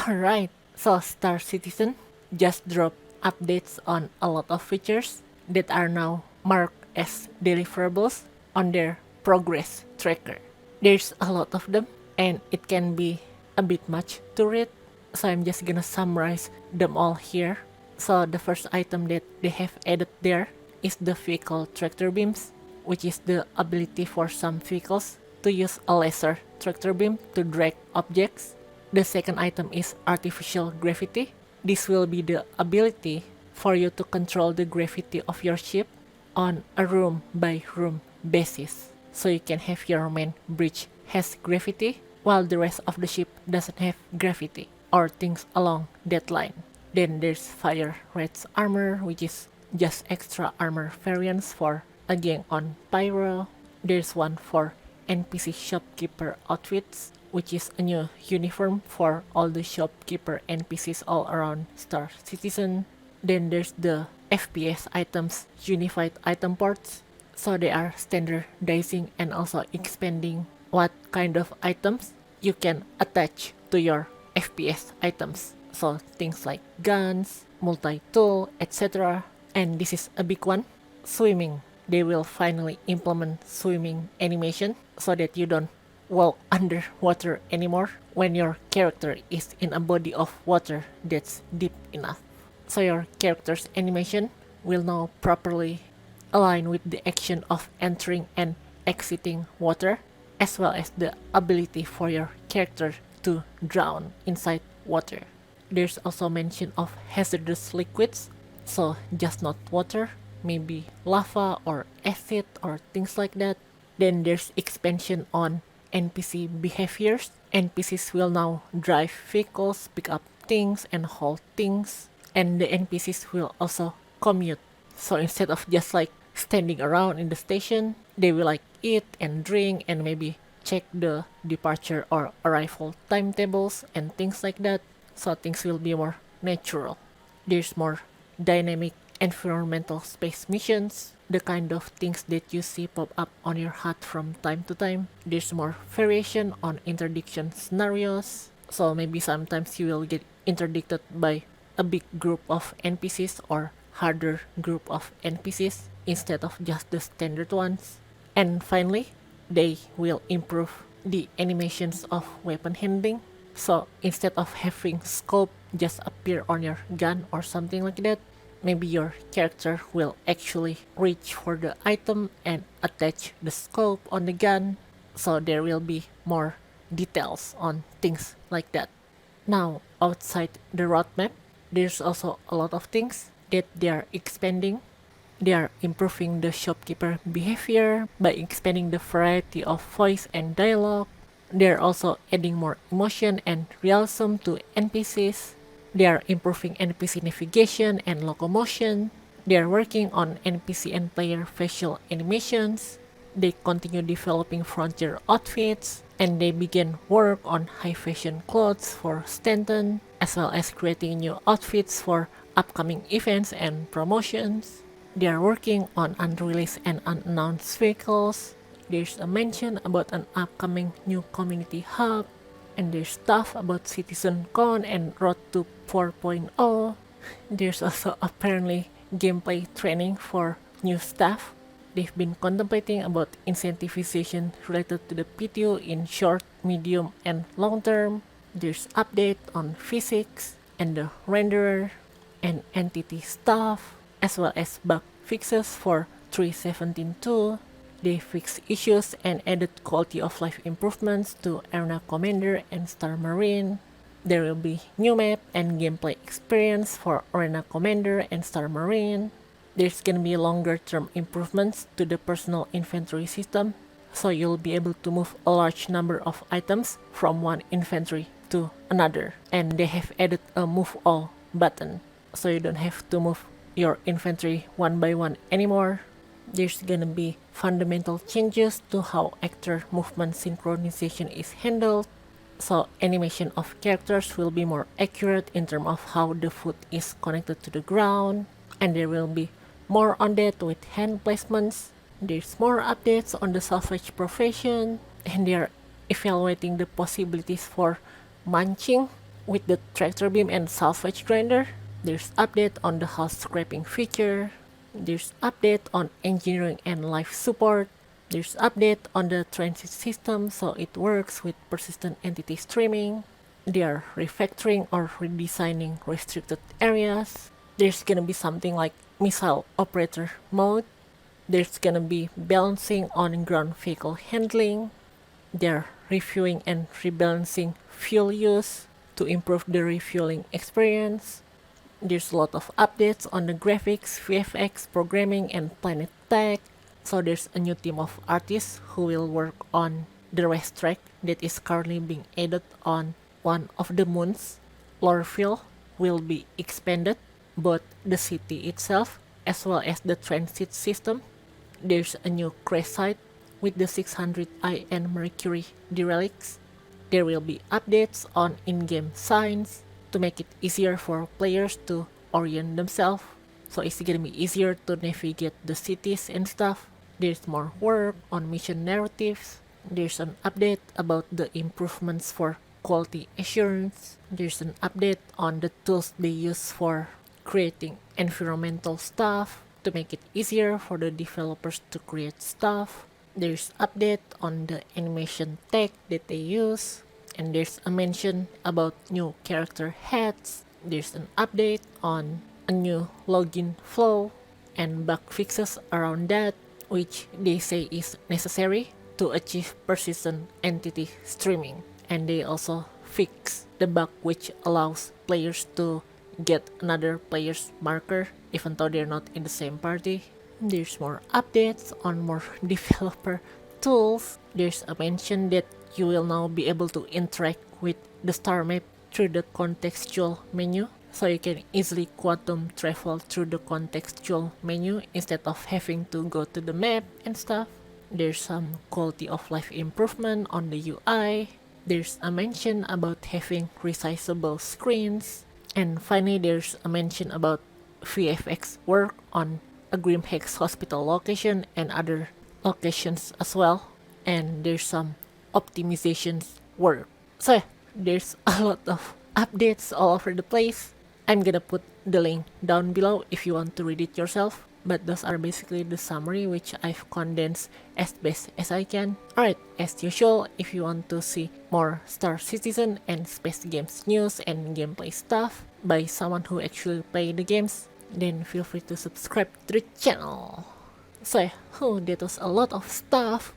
Alright, so Star Citizen just dropped updates on a lot of features that are now marked as deliverables on their progress tracker. There's a lot of them and it can be a bit much to read, so I'm just gonna summarize them all here. So the first item that they have added there is the vehicle tractor beams, which is the ability for some vehicles to use a laser tractor beam to drag objects. The second item is artificial gravity. This will be the ability for you to control the gravity of your ship on a room by room basis. So you can have your main bridge has gravity while the rest of the ship doesn't have gravity or things along that line. Then there's Fire Red's armor, which is just extra armor variants for a gang on Pyro. There's one for NPC shopkeeper outfits, which is a new uniform for all the shopkeeper NPCs all around Star Citizen. Then there's the FPS items unified item ports, so they are standardizing and also expanding what kind of items you can attach to your FPS items. So things like guns, multi-tool, etc. And this is a big one, swimming. They will finally implement swimming animation so that you don't walk underwater anymore when your character is in a body of water that's deep enough. So your character's animation will now properly align with the action of entering and exiting water, as well as the ability for your character to drown inside water. There's also mention of hazardous liquids, so just not water, maybe lava or acid or things like that. Then there's expansion on NPC behaviors. NPCs will now drive vehicles, pick up things and haul things, and the NPCs will also commute. So instead of just like standing around in the station, they will like eat and drink and maybe check the departure or arrival timetables and things like that, so things will be more natural. There's more dynamic environmental space missions, the kind of things that you see pop up on your HUD from time to time. There's more variation on interdiction scenarios, so maybe sometimes you will get interdicted by a big group of NPCs or harder group of NPCs instead of just the standard ones. And finally, they will improve the animations of weapon handling. So instead of having scope just appear on your gun or something like that, maybe your character will actually reach for the item and attach the scope on the gun. So there will be more details on things like that. Now, outside the roadmap, there's also a lot of things that they are expanding. They are improving the shopkeeper behavior by expanding the variety of voice and dialogue. They are also adding more emotion and realism to NPCs. They are improving NPC navigation and locomotion. They are working on NPC and player facial animations. They continue developing frontier outfits, and they begin work on high fashion clothes for Stanton, as well as creating new outfits for upcoming events and promotions. They are working on unreleased and unannounced vehicles. There's a mention about an upcoming new community hub, and there's stuff about CitizenCon and Road to 4.0. There's also apparently gameplay training for new staff. They've been contemplating about incentivization related to the PTO in short, medium, and long term. There's update on physics and the renderer and entity stuff, as well as bug fixes for 3.17.2. They fixed issues and added quality of life improvements to Arena Commander and Star Marine. There will be new map and gameplay experience for Arena Commander and Star Marine. There's gonna be longer term improvements to the personal inventory system, so you'll be able to move a large number of items from one inventory to another. And they have added a move all button, so you don't have to move your inventory one by one anymore. There's gonna be fundamental changes to how actor movement synchronization is handled, so animation of characters will be more accurate in terms of how the foot is connected to the ground, and there will be more on that with hand placements. There's more updates on the salvage profession, and they are evaluating the possibilities for munching, with the tractor beam and salvage grinder. There's update on the house scraping feature. There's update on engineering and life support. There's update on the transit system so it works with persistent entity streaming. They are refactoring or redesigning restricted areas. There's gonna be something like missile operator mode. There's gonna be balancing on ground vehicle handling. They're reviewing and rebalancing fuel use to improve the refueling experience. There's a lot of updates on the graphics, VFX, programming, and planet tech. So there's a new team of artists who will work on the racetrack that is currently being added on one of the moons. Lorville will be expanded, both the city itself as well as the transit system. There's a new crash site with the 600 IN Mercury derelicts. There will be updates on in-game signs to make it easier for players to orient themselves. So it's gonna be easier to navigate the cities and stuff. There's more work on mission narratives. There's an update about the improvements for quality assurance. There's an update on the tools they use for creating environmental stuff to make it easier for the developers to create stuff. There's update on the animation tech that they use, and there's a mention about new character hats. There's an update on a new login flow and bug fixes around that, which they say is necessary to achieve persistent entity streaming. And they also fix the bug which allows players to get another player's marker even though they're not in the same party. There's more updates on more developer tools. There's a mention that you will now be able to interact with the star map through the contextual menu. So you can easily quantum travel through the contextual menu instead of having to go to the map and stuff. There's some quality of life improvement on the UI. There's a mention about having resizable screens. And finally, there's a mention about VFX work on a Grimhex hospital location and other locations as well. And there's some optimizations work. So yeah, there's a lot of updates all over the place. I'm gonna put the link down below if you want to read it yourself. But those are basically the summary which I've condensed as best as I can. Alright, as usual, if you want to see more Star Citizen and Space Games news and gameplay stuff by someone who actually play the games, then feel free to subscribe to the channel. So yeah, that was a lot of stuff.